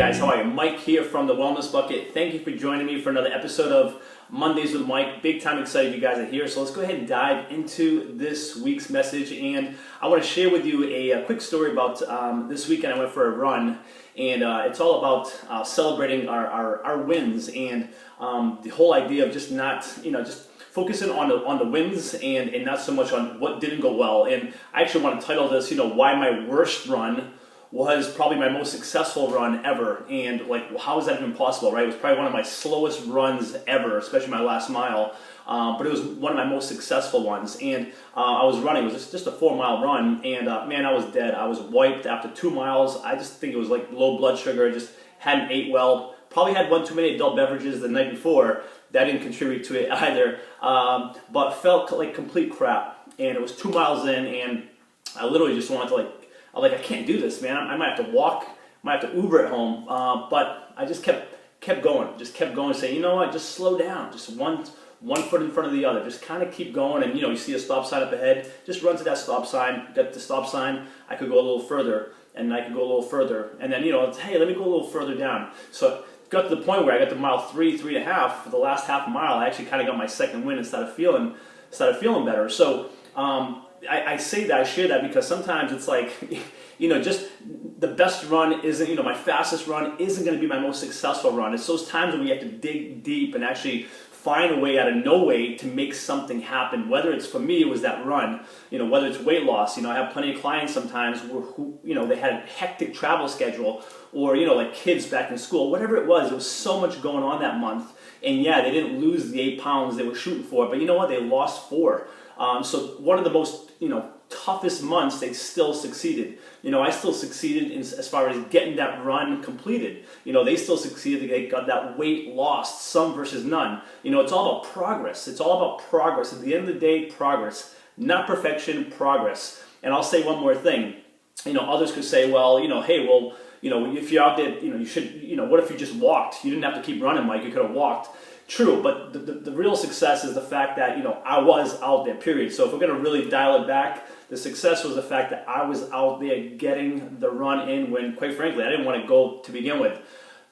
guys, how are you? Mike here from the Wellness Bucket. Thank you for joining me for another episode of Mondays with Mike. Big time excited you guys are here. So let's go ahead and dive into this week's message. And I want to share with you a quick story about this weekend. I went for a run, and it's all about celebrating our wins and the whole idea of just not, just focusing on the wins and not so much on what didn't go well. And I actually want to title this, why my worst run was probably my most successful run ever. And like, how is that even possible, right? It was probably one of my slowest runs ever, especially my last mile. But it was one of my most successful ones. And I was running, it was just a 4-mile run. And man, I was dead. I was wiped after 2 miles. I just think it was like low blood sugar. I just hadn't ate well. Probably had one too many adult beverages the night before. That didn't contribute to it either. But felt like complete crap. And it was 2 miles in, and I literally just wanted to I can't do this, man. I might have to walk, might have to Uber at home. But I just kept going, saying, you know what, just slow down. Just one foot in front of the other. Just kind of keep going, and you see a stop sign up ahead, just run to that stop sign. Got the stop sign, I could go a little further, and I could go a little further. And then, hey, let me go a little further down. So got to the point where I got to mile 3.5. For the last half a mile, I actually kind of got my second win and started feeling better. So I say that, I share that because sometimes it's like, just the best run isn't, my fastest run isn't going to be my most successful run. It's those times when we have to dig deep and actually find a way out of no way to make something happen. Whether it's, for me, it was that run, whether it's weight loss. I have plenty of clients sometimes who they had a hectic travel schedule, or, like kids back in school, whatever it was so much going on that month. And yeah, they didn't lose the 8 pounds they were shooting for, but you know what? They lost 4. So one of the most, toughest months, they still succeeded. I still succeeded as far as getting that run completed. They still succeeded. They got that weight lost, some versus none. It's all about progress. It's all about progress. At the end of the day, progress, not perfection, progress. And I'll say one more thing. Others could say, well, hey, well, if you're out there, you should, what if you just walked? You didn't have to keep running, Mike. You could have walked. True, but the real success is the fact that, I was out there, period. So if we're going to really dial it back, the success was the fact that I was out there getting the run in when, quite frankly, I didn't want to go to begin with.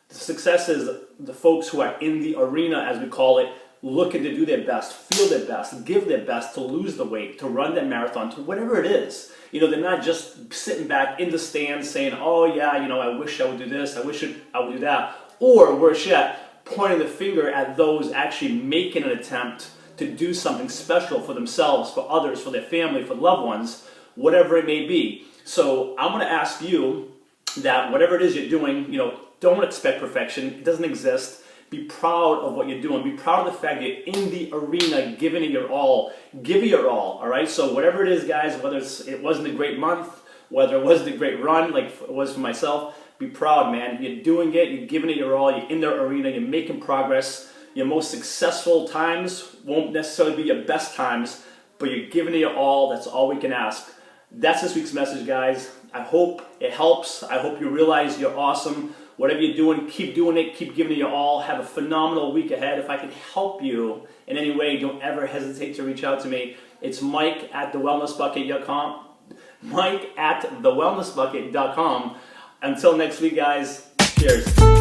The success is the folks who are in the arena, as we call it, looking to do their best, feel their best, give their best to lose the weight, to run that marathon, to whatever it is. They're not just sitting back in the stands saying, oh yeah, I wish I would do this, I wish I would do that. Or worse yet, pointing the finger at those actually making an attempt to do something special for themselves, for others, for their family, for loved ones, whatever it may be. So I'm going to ask you that whatever it is you're doing, don't expect perfection. It doesn't exist. Be proud of what you're doing. Be proud of the fact that you're in the arena, giving it your all. Give it your all right? So whatever it is, guys, whether it wasn't a great month, whether it wasn't a great run like it was for myself, be proud, man. You're doing it. You're giving it your all. You're in the arena. You're making progress. Your most successful times won't necessarily be your best times, but you're giving it your all. That's all we can ask. That's this week's message, guys. I hope it helps. I hope you realize you're awesome. Whatever you're doing, keep doing it. Keep giving it your all. Have a phenomenal week ahead. If I can help you in any way, don't ever hesitate to reach out to me. It's Mike at thewellnessbucket.com. Mike at thewellnessbucket.com. Until next week, guys, cheers.